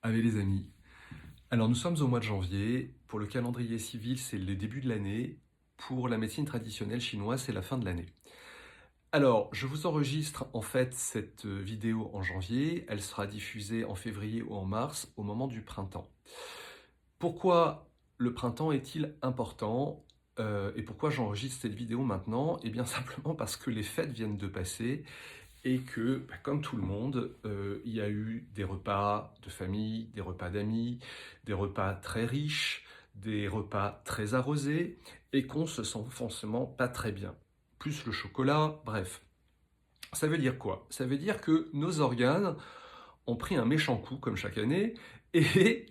Allez les amis, alors nous sommes au mois de janvier, pour le calendrier civil c'est le début de l'année, pour la médecine traditionnelle chinoise c'est la fin de l'année. Alors je vous enregistre en fait cette vidéo en janvier, elle sera diffusée en février ou en mars au moment du printemps. Pourquoi le printemps est-il important et pourquoi j'enregistre cette vidéo maintenant? Eh bien simplement parce que les fêtes viennent de passer et que, comme tout le monde, il y a eu des repas de famille, des repas d'amis, des repas très riches, des repas très arrosés, et qu'on se sent forcément pas très bien. Plus le chocolat, bref. Ça veut dire quoi? Ça veut dire que nos organes ont pris un méchant coup, comme chaque année, et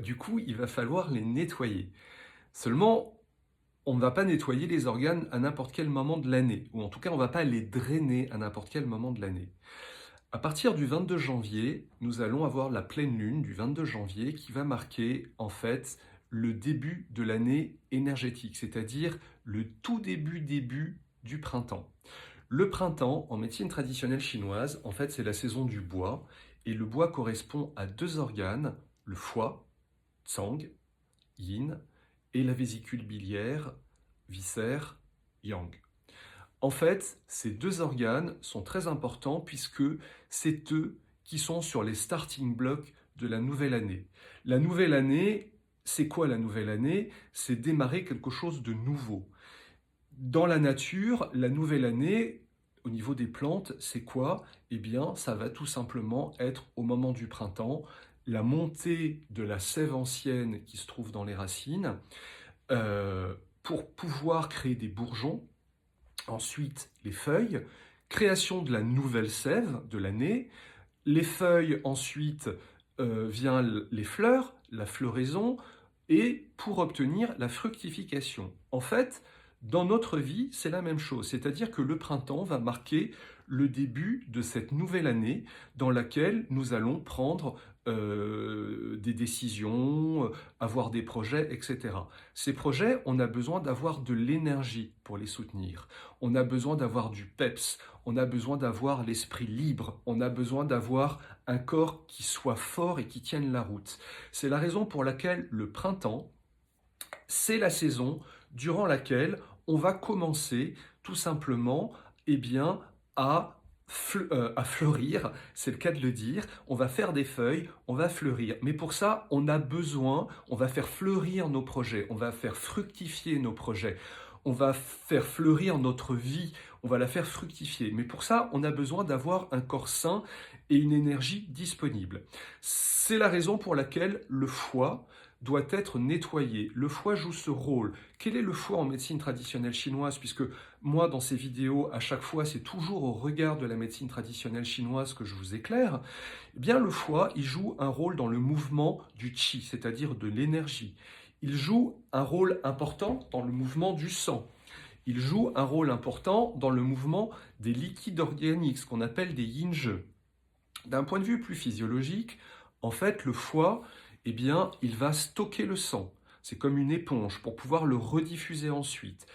du coup, il va falloir les nettoyer. Seulement, on ne va pas nettoyer les organes à n'importe quel moment de l'année, ou en tout cas, on ne va pas les drainer à n'importe quel moment de l'année. À partir du 22 janvier, nous allons avoir la pleine lune du 22 janvier qui va marquer en fait le début de l'année énergétique, c'est-à-dire le tout début du printemps. Le printemps, en médecine traditionnelle chinoise, en fait, c'est la saison du bois, et le bois correspond à deux organes, le foie, tsang, yin, et la vésicule biliaire, viscère, yang. En fait, ces deux organes sont très importants puisque c'est eux qui sont sur les starting blocks de la nouvelle année. La nouvelle année, c'est quoi la nouvelle année? C'est démarrer quelque chose de nouveau. Dans la nature, la nouvelle année, au niveau des plantes, c'est quoi? Eh bien, ça va tout simplement être au moment du printemps, la montée de la sève ancienne qui se trouve dans les racines, euh, pour pouvoir créer des bourgeons. Ensuite, les feuilles, création de la nouvelle sève de l'année. Les feuilles, ensuite, vient les fleurs, la floraison, et pour obtenir la fructification. En fait, dans notre vie, c'est la même chose, c'est-à-dire que le printemps va marquer le début de cette nouvelle année dans laquelle nous allons prendre des décisions, avoir des projets, etc. Ces projets, on a besoin d'avoir de l'énergie pour les soutenir. On a besoin d'avoir du peps, on a besoin d'avoir l'esprit libre, on a besoin d'avoir un corps qui soit fort et qui tienne la route. C'est la raison pour laquelle le printemps, c'est la saison durant laquelle on va commencer tout simplement eh bien, à fleurir, c'est le cas de le dire, on va faire des feuilles, on va fleurir. Mais pour ça, on a besoin, on va faire fleurir nos projets, on va faire fructifier nos projets, on va faire fleurir notre vie, on va la faire fructifier. Mais pour ça, on a besoin d'avoir un corps sain et une énergie disponible. C'est la raison pour laquelle le foie doit être nettoyé. Le foie joue ce rôle. Quel est le foie en médecine traditionnelle chinoise? Puisque moi, dans ces vidéos, à chaque fois, c'est toujours au regard de la médecine traditionnelle chinoise que je vous éclaire. Eh bien, le foie, il joue un rôle dans le mouvement du qi, c'est-à-dire de l'énergie. Il joue un rôle important dans le mouvement du sang. Il joue un rôle important dans le mouvement des liquides organiques, ce qu'on appelle des yin-je. D'un point de vue plus physiologique, en fait, le foie, eh bien, il va stocker le sang. C'est comme une éponge pour pouvoir le rediffuser ensuite.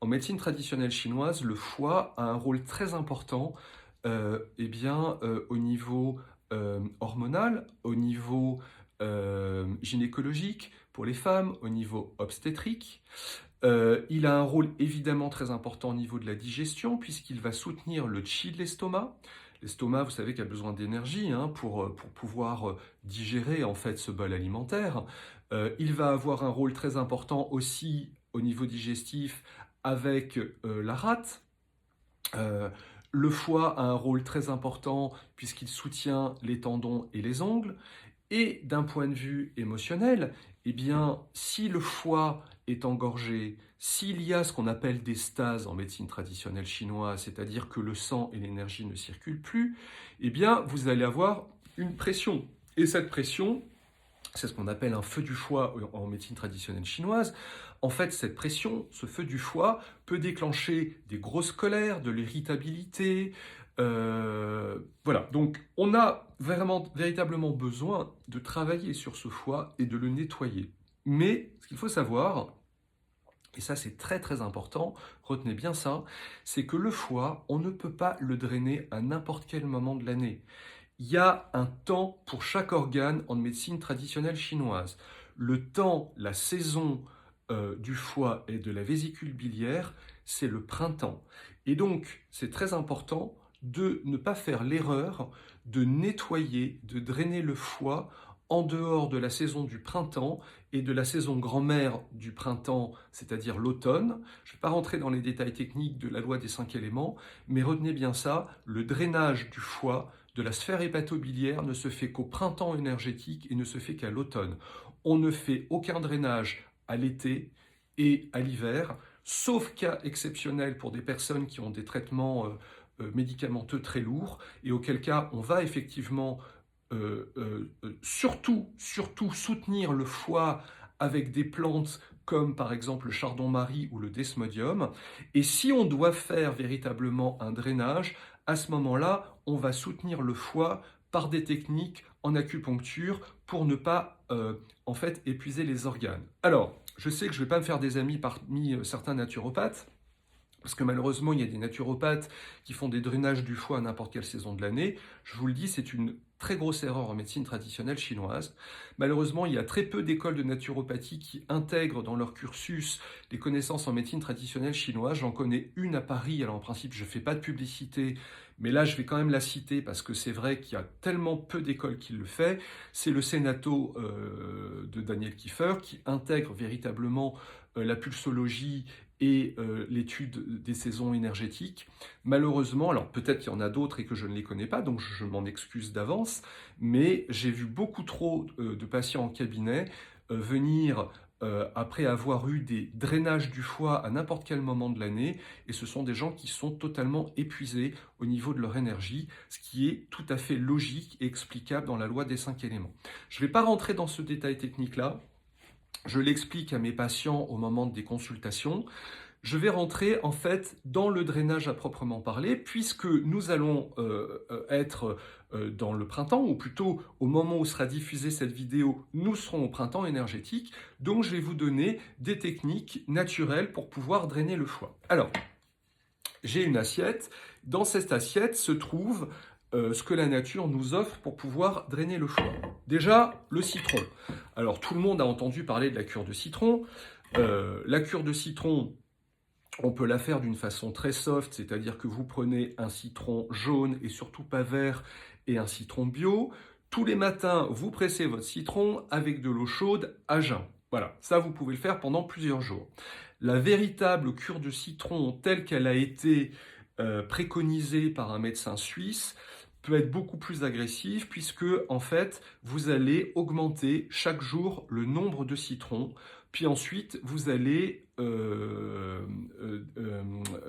En médecine traditionnelle chinoise, le foie a un rôle très important eh bien, au niveau hormonal, au niveau gynécologique pour les femmes, au niveau obstétrique. Il a un rôle évidemment très important au niveau de la digestion puisqu'il va soutenir le qi de l'estomac. L'estomac, vous savez, qu'il a besoin d'énergie pour pouvoir digérer en fait ce bol alimentaire. Il va avoir un rôle très important aussi au niveau digestif avec la rate. Euh, le foie a un rôle très important puisqu'il soutient les tendons et les ongles. Et d'un point de vue émotionnel, eh bien, si le foie est engorgé, s'il y a ce qu'on appelle des stases en médecine traditionnelle chinoise, c'est-à-dire que le sang et l'énergie ne circulent plus, eh bien, vous allez avoir une pression. Et cette pression, c'est ce qu'on appelle un feu du foie en médecine traditionnelle chinoise. En fait, cette pression, ce feu du foie, peut déclencher des grosses colères, de l'irritabilité. Voilà, donc on a vraiment, véritablement besoin de travailler sur ce foie et de le nettoyer. Mais ce qu'il faut savoir, et ça c'est très très important, retenez bien ça, c'est que le foie, on ne peut pas le drainer à n'importe quel moment de l'année. Il y a un temps pour chaque organe en médecine traditionnelle chinoise. Le temps, la saison du foie et de la vésicule biliaire, c'est le printemps. Et donc, c'est très important de ne pas faire l'erreur de nettoyer, de drainer le foie en dehors de la saison du printemps et de la saison grand-mère du printemps, c'est-à-dire l'automne. Je ne vais pas rentrer dans les détails techniques de la loi des 5 éléments, mais retenez bien ça, le drainage du foie, de la sphère hépatobiliaire ne se fait qu'au printemps énergétique et ne se fait qu'à l'automne. On ne fait aucun drainage à l'été et à l'hiver, sauf cas exceptionnel pour des personnes qui ont des traitements médicamenteux très lourds, et auquel cas on va effectivement surtout soutenir le foie avec des plantes comme par exemple le chardon-marie ou le desmodium. Et si on doit faire véritablement un drainage, à ce moment-là, on va soutenir le foie par des techniques en acupuncture pour ne pas en fait épuiser les organes. Alors, je sais que je ne vais pas me faire des amis parmi certains naturopathes, parce que malheureusement, il y a des naturopathes qui font des drainages du foie à n'importe quelle saison de l'année. Je vous le dis, c'est une très grosse erreur en médecine traditionnelle chinoise. Malheureusement, il y a très peu d'écoles de naturopathie qui intègrent dans leur cursus des connaissances en médecine traditionnelle chinoise. J'en connais une à Paris, alors en principe, je ne fais pas de publicité, mais là, je vais quand même la citer parce que c'est vrai qu'il y a tellement peu d'écoles qui le font. C'est le Sénato de Daniel Kieffer qui intègre véritablement la pulsologie et l'étude des saisons énergétiques. Malheureusement, alors peut-être qu'il y en a d'autres et que je ne les connais pas, donc je m'en excuse d'avance, mais j'ai vu beaucoup trop de patients en cabinet venir après avoir eu des drainages du foie à n'importe quel moment de l'année, et ce sont des gens qui sont totalement épuisés au niveau de leur énergie, ce qui est tout à fait logique et explicable dans la loi des 5 éléments. Je ne vais pas rentrer dans ce détail technique-là, je l'explique à mes patients au moment des consultations. Je vais rentrer en fait dans le drainage à proprement parler, puisque nous allons être dans le printemps, ou plutôt au moment où sera diffusée cette vidéo, nous serons au printemps énergétique. Donc je vais vous donner des techniques naturelles pour pouvoir drainer le foie. Alors, j'ai une assiette. Dans cette assiette se trouve ce que la nature nous offre pour pouvoir drainer le foie. Déjà, le citron. Alors, tout le monde a entendu parler de la cure de citron. La cure de citron, on peut la faire d'une façon très soft, c'est-à-dire que vous prenez un citron jaune et surtout pas vert et un citron bio. Tous les matins, vous pressez votre citron avec de l'eau chaude à jeun. Voilà, ça vous pouvez le faire pendant plusieurs jours. La véritable cure de citron telle qu'elle a été préconisée par un médecin suisse peut être beaucoup plus agressive puisque en fait vous allez augmenter chaque jour le nombre de citrons, puis ensuite vous allez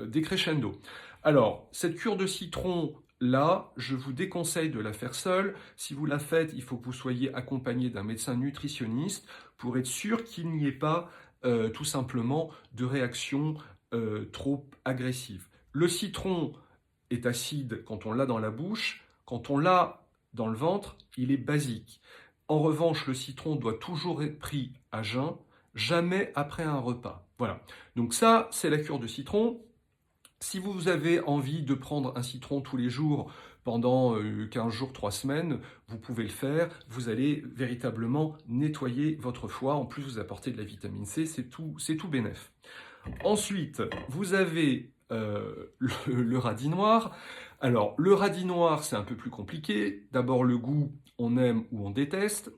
décrescendo. Alors cette cure de citron là, je vous déconseille de la faire seule. Si vous la faites, il faut que vous soyez accompagné d'un médecin nutritionniste pour être sûr qu'il n'y ait pas tout simplement de réaction trop agressive. Le citron est acide quand on l'a dans la bouche, quand on l'a dans le ventre, il est basique. En revanche, le citron doit toujours être pris à jeun, jamais après un repas. Voilà. Donc ça, c'est la cure de citron. Si vous avez envie de prendre un citron tous les jours pendant 15 jours, 3 semaines, vous pouvez le faire. Vous allez véritablement nettoyer votre foie. En plus, vous apportez de la vitamine C, c'est tout bénef. Ensuite, vous avez le radis noir. Alors, le radis noir, c'est un peu plus compliqué. D'abord, le goût, on aime ou on déteste.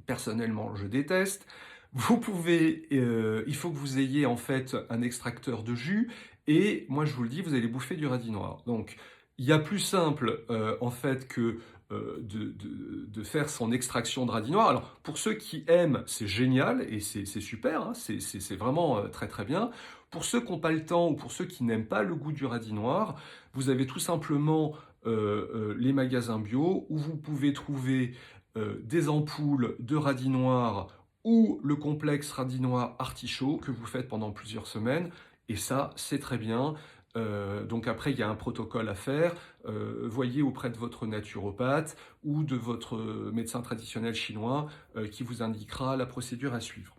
Personnellement, je déteste. Vous pouvez, il faut que vous ayez en fait un extracteur de jus, et moi je vous le dis, vous allez bouffer du radis noir. Donc, il y a plus simple en fait que de faire son extraction de radis noir. Alors, pour ceux qui aiment, c'est génial et c'est super, hein, c'est vraiment très très bien. Pour ceux qui n'ont pas le temps ou pour ceux qui n'aiment pas le goût du radis noir, vous avez tout simplement les magasins bio où vous pouvez trouver des ampoules de radis noir ou le complexe radis noir artichaut que vous faites pendant plusieurs semaines. Et ça, c'est très bien. Donc après, il y a un protocole à faire. Voyez auprès de votre naturopathe ou de votre médecin traditionnel chinois qui vous indiquera la procédure à suivre.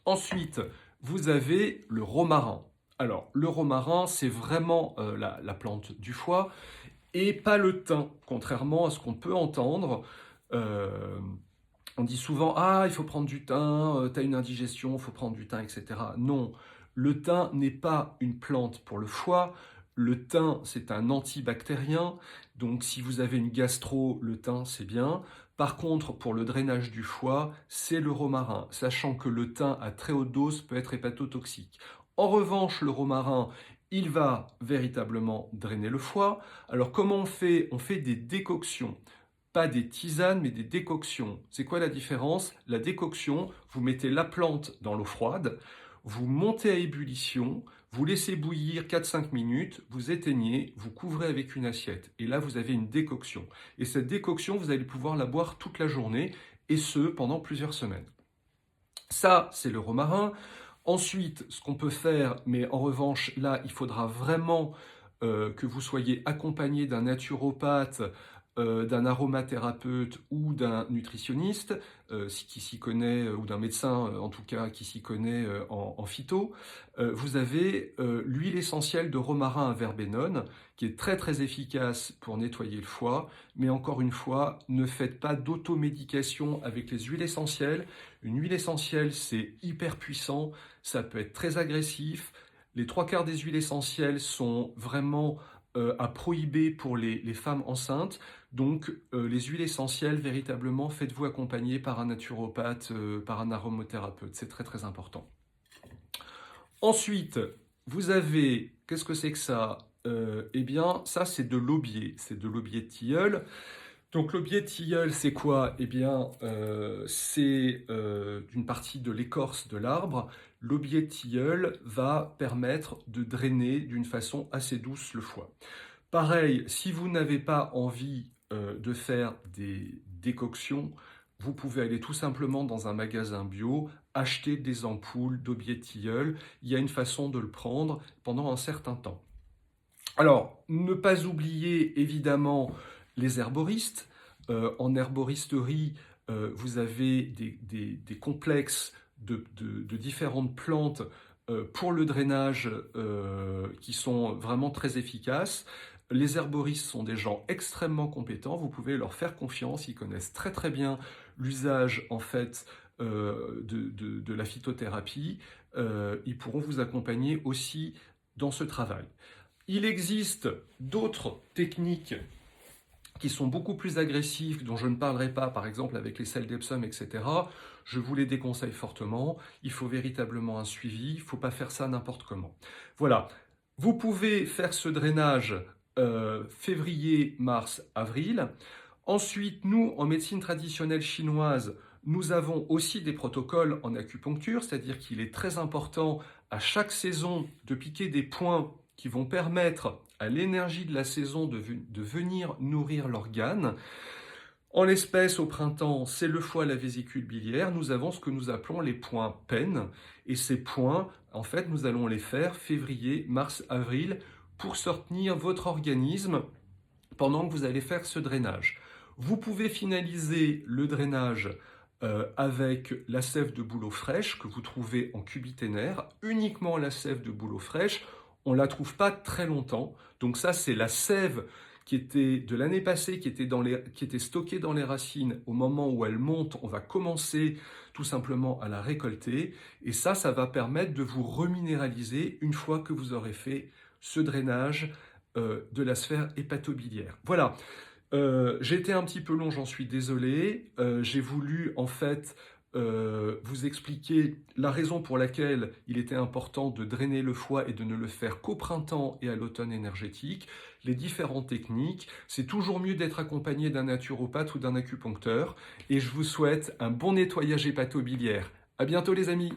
Ensuite, vous avez le romarin. Alors, le romarin, c'est vraiment la plante du foie. et pas le thym, contrairement à ce qu'on peut entendre. Euh, on dit souvent, ah, il faut prendre du thym, tu as une indigestion, il faut prendre du thym, etc. Non, le thym n'est pas une plante pour le foie. Le thym, c'est un antibactérien. Donc, si vous avez une gastro, le thym, c'est bien. Par contre, pour le drainage du foie, c'est le romarin, sachant que le thym à très haute dose peut être hépatotoxique. En revanche, le romarin, il va véritablement drainer le foie. Alors, comment on fait? On fait des décoctions. Pas des tisanes, mais des décoctions. C'est quoi la différence? La décoction, vous mettez la plante dans l'eau froide, vous montez à ébullition, vous laissez bouillir 4-5 minutes, vous éteignez, vous couvrez avec une assiette. Et là, vous avez une décoction. Et cette décoction, vous allez pouvoir la boire toute la journée, et ce, pendant plusieurs semaines. Ça, c'est le romarin. Ensuite, ce qu'on peut faire, mais en revanche, là, il faudra vraiment que vous soyez accompagné d'un naturopathe, d'un aromathérapeute ou d'un nutritionniste qui s'y connaît, ou d'un médecin en tout cas qui s'y connaît en phyto. Vous avez l'huile essentielle de romarin à verbenone qui est très très efficace pour nettoyer le foie, mais encore une fois, ne faites pas d'automédication avec les huiles essentielles. Une huile essentielle, c'est hyper puissant, ça peut être très agressif. Les trois quarts des huiles essentielles sont vraiment à prohiber pour les femmes enceintes. Donc, les huiles essentielles, véritablement, faites-vous accompagner par un naturopathe, par un aromathérapeute. C'est très, très important. Ensuite, vous avez, qu'est-ce que c'est que ça? Eh bien, ça, c'est de l'aubier. C'est de l'aubier de tilleul. Donc, l'aubier de tilleul, c'est quoi? Eh bien, c'est une partie de l'écorce de l'arbre. L'aubier de tilleul va permettre de drainer d'une façon assez douce le foie. Pareil, si vous n'avez pas envie de faire des décoctions, vous pouvez aller tout simplement dans un magasin bio, acheter des ampoules d'aubier de tilleul. Il y a une façon de le prendre pendant un certain temps. Alors, ne pas oublier évidemment les herboristes. En herboristerie, vous avez des complexes de différentes plantes pour le drainage qui sont vraiment très efficaces. Les herboristes sont des gens extrêmement compétents, vous pouvez leur faire confiance, ils connaissent très très bien l'usage en fait de la phytothérapie. Ils pourront vous accompagner aussi dans ce travail. Il existe d'autres techniques qui sont beaucoup plus agressives, dont je ne parlerai pas, par exemple avec les sels d'Epsom, etc. Je vous les déconseille fortement. Il faut véritablement un suivi. Il ne faut pas faire ça n'importe comment. Voilà. Vous pouvez faire ce drainage février, mars, avril. Ensuite, nous, en médecine traditionnelle chinoise, nous avons aussi des protocoles en acupuncture, c'est-à-dire qu'il est très important à chaque saison de piquer des points qui vont permettre à l'énergie de la saison de venir nourrir l'organe. En l'espèce, au printemps, c'est le foie, la vésicule biliaire. Nous avons ce que nous appelons les points PEN. Et ces points, en fait, nous allons les faire février, mars, avril pour soutenir votre organisme pendant que vous allez faire ce drainage. Vous pouvez finaliser le drainage avec la sève de bouleau fraîche que vous trouvez en cubiténaire, uniquement la sève de bouleau fraîche. On ne la trouve pas très longtemps. Donc ça, c'est la sève qui était de l'année passée, qui était stockée dans les racines. Au moment où elle monte, on va commencer tout simplement à la récolter. Et ça va permettre de vous reminéraliser une fois que vous aurez fait ce drainage de la sphère hépatobiliaire. Voilà. J'ai été un petit peu long, j'en suis désolé. J'ai voulu en fait vous expliquer la raison pour laquelle il était important de drainer le foie et de ne le faire qu'au printemps et à l'automne énergétique, les différentes techniques. C'est toujours mieux d'être accompagné d'un naturopathe ou d'un acupuncteur et je vous souhaite un bon nettoyage hépatobiliaire. À bientôt les amis!